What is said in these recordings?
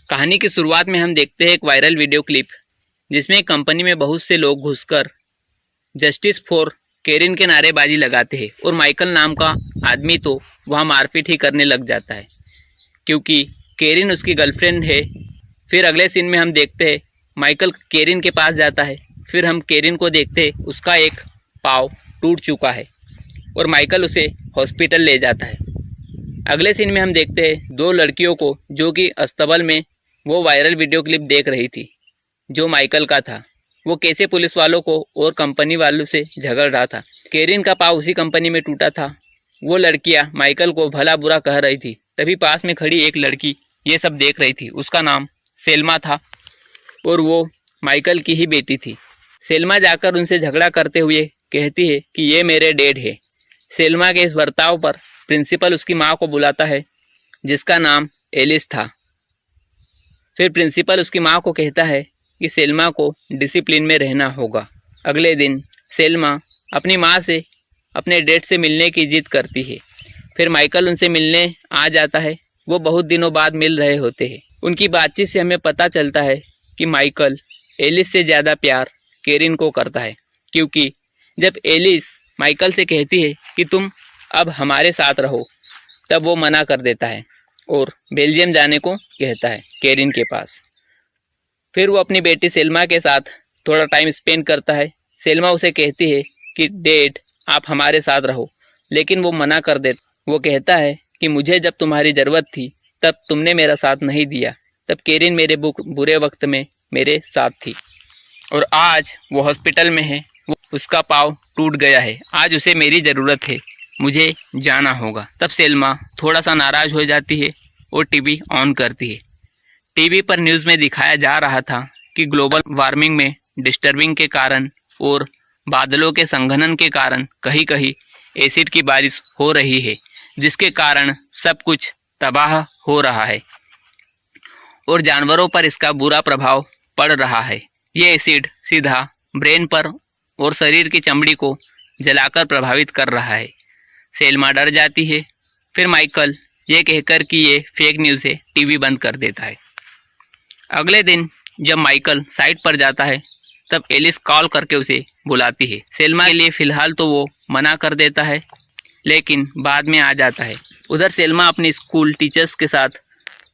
कहानी की शुरुआत में हम देखते हैं एक वायरल वीडियो क्लिप जिसमें एक कंपनी में बहुत से लोग घुसकर जस्टिस फॉर केरिन के नारेबाजी लगाते हैं और माइकल नाम का आदमी तो वहाँ मारपीट ही करने लग जाता है क्योंकि केरिन उसकी गर्लफ्रेंड है। फिर अगले सीन में हम देखते हैं माइकल केरिन के पास जाता है। फिर हम केरिन को देखते हैं उसका एक पाँव टूट चुका है और माइकल उसे हॉस्पिटल ले जाता है। अगले सीन में हम देखते हैं दो लड़कियों को जो कि अस्तबल में वो वायरल वीडियो क्लिप देख रही थी जो माइकल का था। वो कैसे पुलिस वालों को और कंपनी वालों से झगड़ रहा था। केरिन का पाँव उसी कंपनी में टूटा था। वो लड़कियां माइकल को भला बुरा कह रही थी। तभी पास में खड़ी एक लड़की ये सब देख रही थी। उसका नाम सेल्मा था और वो माइकल की ही बेटी थी। सेल्मा जाकर उनसे झगड़ा करते हुए कहती है कि ये मेरे डैड है। सेल्मा के इस बर्ताव पर प्रिंसिपल उसकी माँ को बुलाता है जिसका नाम एलिस था। फिर प्रिंसिपल उसकी माँ को कहता है कि सेल्मा को डिसिप्लिन में रहना होगा। अगले दिन सेल्मा अपनी माँ से अपने डैड से मिलने की जिद करती है। फिर माइकल उनसे मिलने आ जाता है। वो बहुत दिनों बाद मिल रहे होते हैं। उनकी बातचीत से हमें पता चलता है कि माइकल एलिस से ज़्यादा प्यार केरिन को करता है क्योंकि जब एलिस माइकल से कहती है कि तुम अब हमारे साथ रहो तब वो मना कर देता है और बेल्जियम जाने को कहता है केरिन के पास। फिर वो अपनी बेटी सेल्मा के साथ थोड़ा टाइम स्पेंड करता है। सेल्मा उसे कहती है कि डैड आप हमारे साथ रहो, लेकिन वो मना कर देता। वो कहता है कि मुझे जब तुम्हारी ज़रूरत थी तब तुमने मेरा साथ नहीं दिया। तब केरिन मेरे बुरे वक्त में मेरे साथ थी और आज वो हॉस्पिटल में है। उसका पाँव टूट गया है। आज उसे मेरी ज़रूरत है, मुझे जाना होगा। तब सेल्मा थोड़ा सा नाराज़ हो जाती है और टीवी ऑन करती है। टीवी पर न्यूज़ में दिखाया जा रहा था कि ग्लोबल वार्मिंग में डिस्टर्बिंग के कारण और बादलों के संघनन के कारण कहीं कहीं एसिड की बारिश हो रही है जिसके कारण सब कुछ तबाह हो रहा है और जानवरों पर इसका बुरा प्रभाव पड़ रहा है। ये एसिड सीधा ब्रेन पर और शरीर की चमड़ी को जलाकर प्रभावित कर रहा है। सेल्मा डर जाती है। फिर माइकल ये कहकर कि ये फेक न्यूज़ है टीवी बंद कर देता है। अगले दिन जब माइकल साइट पर जाता है तब एलिस कॉल करके उसे बुलाती है। सेल्मा के लिए फ़िलहाल तो वो मना कर देता है लेकिन बाद में आ जाता है। उधर सेल्मा अपनी स्कूल टीचर्स के साथ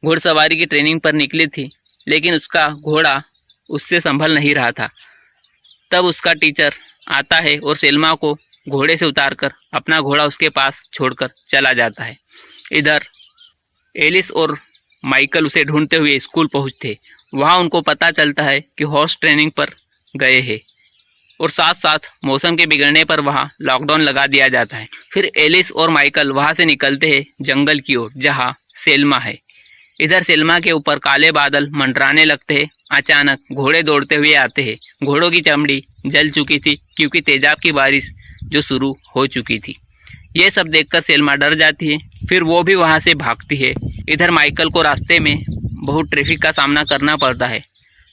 घुड़सवारी की ट्रेनिंग पर निकली थी लेकिन उसका घोड़ा उससे संभल नहीं रहा था। तब उसका टीचर आता है और सेल्मा को घोड़े से उतारकर अपना घोड़ा उसके पास छोड़कर चला जाता है। इधर एलिस और माइकल उसे ढूंढते हुए स्कूल पहुंचते। वहां उनको पता चलता है कि हॉर्स ट्रेनिंग पर गए हैं और साथ साथ मौसम के बिगड़ने पर वहां लॉकडाउन लगा दिया जाता है। फिर एलिस और माइकल वहां से निकलते हैं जंगल की ओर जहां सेल्मा है। इधर सेल्मा के ऊपर काले बादल मंडराने लगते हैं। अचानक घोड़े दौड़ते हुए आते हैं। घोड़ों की चमड़ी जल चुकी थी क्योंकि तेजाब की बारिश जो शुरू हो चुकी थी। ये सब देखकर सेल्मा डर जाती है। फिर वो भी वहाँ से भागती है। इधर माइकल को रास्ते में बहुत ट्रैफिक का सामना करना पड़ता है।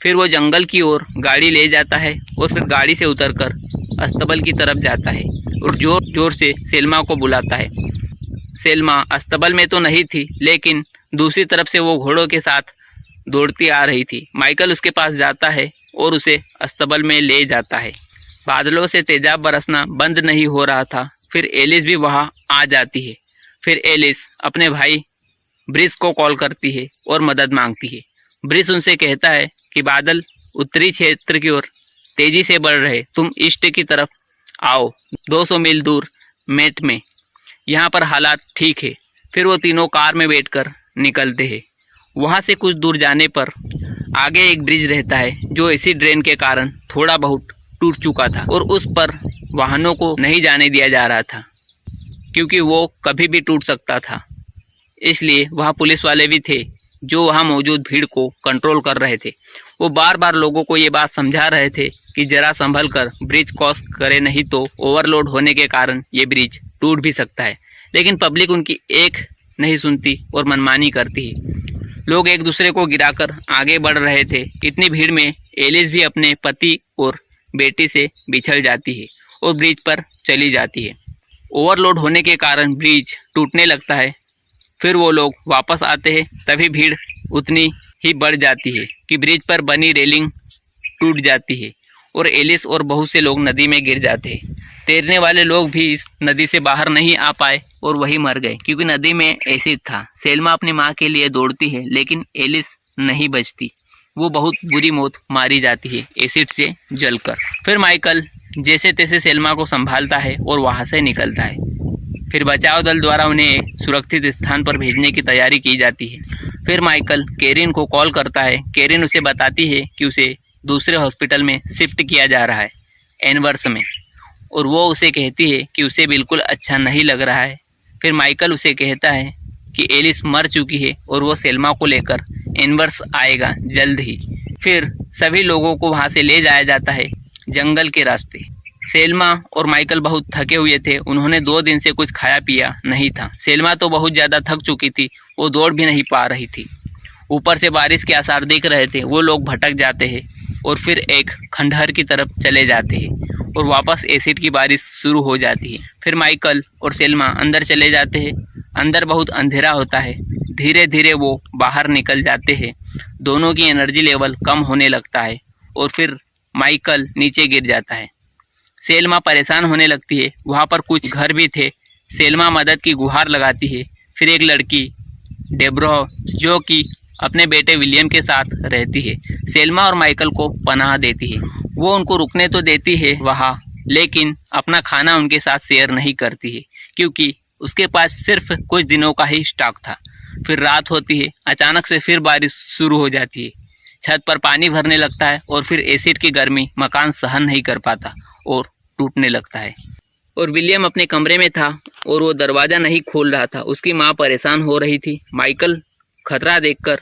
फिर वो जंगल की ओर गाड़ी ले जाता है और फिर गाड़ी से उतरकर अस्तबल की तरफ जाता है और जोर जोर से सेल्मा को बुलाता है। सेल्मा अस्तबल में तो नहीं थी लेकिन दूसरी तरफ से वो घोड़ों के साथ दौड़ती आ रही थी। माइकल उसके पास जाता है और उसे अस्तबल में ले जाता है। बादलों से तेजाब बरसना बंद नहीं हो रहा था। फिर एलिस भी वहाँ आ जाती है। फिर एलिस अपने भाई ब्रिस को कॉल करती है और मदद मांगती है। ब्रिस उनसे कहता है कि बादल उत्तरी क्षेत्र की ओर तेजी से बढ़ रहे, तुम ईस्ट की तरफ आओ 200 मील दूर मेट में, यहाँ पर हालात ठीक है। फिर वो तीनों कार में बैठकर निकलते हैं। वहाँ से कुछ दूर जाने पर आगे एक ब्रिज रहता है जो एसिड रेन के कारण थोड़ा बहुत टूट चुका था और उस पर वाहनों को नहीं जाने दिया जा रहा था क्योंकि वो कभी भी टूट सकता था। इसलिए वहाँ पुलिस वाले भी थे जो वहाँ मौजूद भीड़ को कंट्रोल कर रहे थे। वो बार बार लोगों को ये बात समझा रहे थे कि जरा संभल कर ब्रिज क्रॉस करे, नहीं तो ओवरलोड होने के कारण ये ब्रिज टूट भी सकता है। लेकिन पब्लिक उनकी एक नहीं सुनती और मनमानी करती है। लोग एक दूसरे को गिराकर आगे बढ़ रहे थे। इतनी भीड़ में एलिस भी अपने पति और बेटी से बिछड़ जाती है और ब्रिज पर चली जाती है। ओवरलोड होने के कारण ब्रिज टूटने लगता है। फिर वो लोग वापस आते हैं, तभी भीड़ उतनी ही बढ़ जाती है कि ब्रिज पर बनी रेलिंग टूट जाती है और एलिस और बहुत से लोग नदी में गिर जाते हैं। तैरने वाले लोग भी इस नदी से बाहर नहीं आ पाए और वही मर गए क्योंकि नदी में एसिड था। सेल्मा अपनी माँ के लिए दौड़ती है लेकिन एलिस नहीं बचती। वो बहुत बुरी मौत मारी जाती है एसिड से जलकर। फिर माइकल जैसे तैसे सेल्मा को संभालता है और वहाँ से निकलता है। फिर बचाव दल द्वारा उन्हें सुरक्षित स्थान पर भेजने की तैयारी की जाती है। फिर माइकल केरिन को कॉल करता है। केरिन उसे बताती है कि उसे दूसरे हॉस्पिटल में शिफ्ट किया जा रहा है एनवर्स में, और वो उसे कहती है कि उसे बिल्कुल अच्छा नहीं लग रहा है। फिर माइकल उसे कहता है कि एलिस मर चुकी है और वो सेल्मा को लेकर एनवर्स आएगा जल्द ही। फिर सभी लोगों को वहाँ से ले जाया जाता है जंगल के रास्ते। सेल्मा और माइकल बहुत थके हुए थे। उन्होंने 2 दिन से कुछ खाया पिया नहीं था। सेल्मा तो बहुत ज़्यादा थक चुकी थी, वो दौड़ भी नहीं पा रही थी। ऊपर से बारिश के आसार दिख रहे थे। वो लोग भटक जाते हैं और फिर एक खंडहर की तरफ चले जाते हैं और वापस एसिड की बारिश शुरू हो जाती है। फिर माइकल और सेल्मा अंदर चले जाते हैं। अंदर बहुत अंधेरा होता है। धीरे धीरे वो बाहर निकल जाते हैं। दोनों की एनर्जी लेवल कम होने लगता है और फिर माइकल नीचे गिर जाता है। सेल्मा परेशान होने लगती है। वहाँ पर कुछ घर भी थे। सेल्मा मदद की गुहार लगाती है। फिर एक लड़की डेब्रो जो कि अपने बेटे विलियम के साथ रहती है, सेल्मा और माइकल को पनाह देती है। वो उनको रुकने तो देती है वहाँ, लेकिन अपना खाना उनके साथ शेयर नहीं करती है क्योंकि उसके पास सिर्फ कुछ दिनों का ही स्टॉक था। फिर रात होती है। अचानक से फिर बारिश शुरू हो जाती है। छत पर पानी भरने लगता है और फिर एसिड की गर्मी मकान सहन नहीं कर पाता और टूटने लगता है। और विलियम अपने कमरे में था और वो दरवाज़ा नहीं खोल रहा था। उसकी माँ परेशान हो रही थी। माइकल खतरा देखकर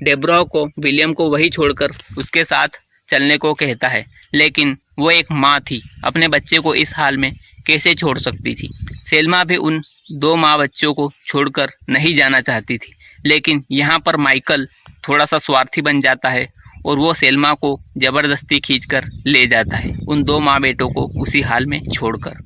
डेब्रो को विलियम को वही छोड़कर उसके साथ चलने को कहता है, लेकिन वो एक माँ थी। अपने बच्चे को इस हाल में कैसे छोड़ सकती थी। सेल्मा भी उन 2 माँ बच्चों को छोड़कर नहीं जाना चाहती थी, लेकिन यहाँ पर माइकल थोड़ा सा स्वार्थी बन जाता है और वो सेल्मा को ज़बरदस्ती खींचकर ले जाता है उन 2 माँ बेटों को उसी हाल में छोड़कर।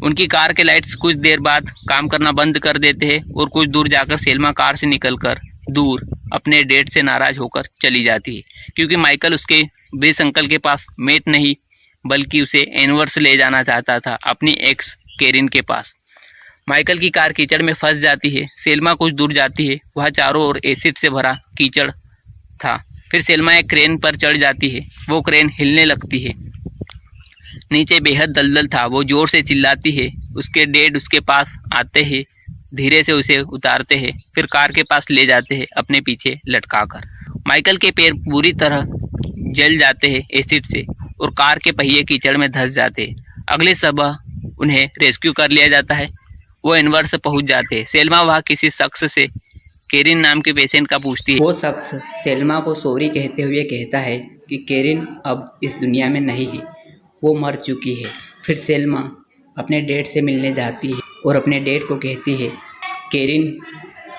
उनकी कार के लाइट्स कुछ देर बाद काम करना बंद कर देते हैं और कुछ दूर जाकर सेल्मा कार से निकलकर दूर अपने डेट से नाराज़ होकर चली जाती है क्योंकि माइकल उसके ब्रिस अंकल के पास मेट नहीं बल्कि उसे एनवर्स ले जाना चाहता था, अपनी एक्स केरिन के पास। माइकल की कार कीचड़ में फंस जाती है। सेल्मा कुछ दूर जाती है। वह चारों ओर एसिड से भरा कीचड़ था। फिर सेल्मा एक क्रेन पर चढ़ जाती है। वो क्रेन हिलने लगती है। नीचे बेहद दलदल था। वो जोर से चिल्लाती है। उसके डैड उसके पास आते हैं, धीरे से उसे उतारते हैं, फिर कार के पास ले जाते हैं अपने पीछे लटकाकर। माइकल के पैर पूरी तरह जल जाते हैं एसिड से और कार के पहिए कीचड़ में धंस जाते हैं। अगले सुबह उन्हें रेस्क्यू कर लिया जाता है। वो एनवर्स पहुंच जाते हैं। सेल्मा वहाँ किसी शख्स से केरिन नाम के पेशेंट का पूछती है। वो शख्स सेल्मा को सॉरी कहते हुए कहता है कि केरिन अब इस दुनिया में नहीं है, वो मर चुकी है। फिर सेल्मा अपने डैड से मिलने जाती है और अपने डैड को कहती है केरिन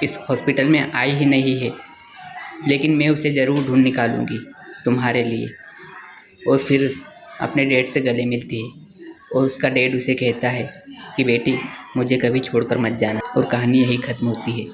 इस हॉस्पिटल में आई ही नहीं है, लेकिन मैं उसे ज़रूर ढूंढ निकालूंगी तुम्हारे लिए। और फिर अपने डैड से गले मिलती है और उसका डैड उसे कहता है कि बेटी मुझे कभी छोड़कर मत जाना। और कहानी यही ख़त्म होती है।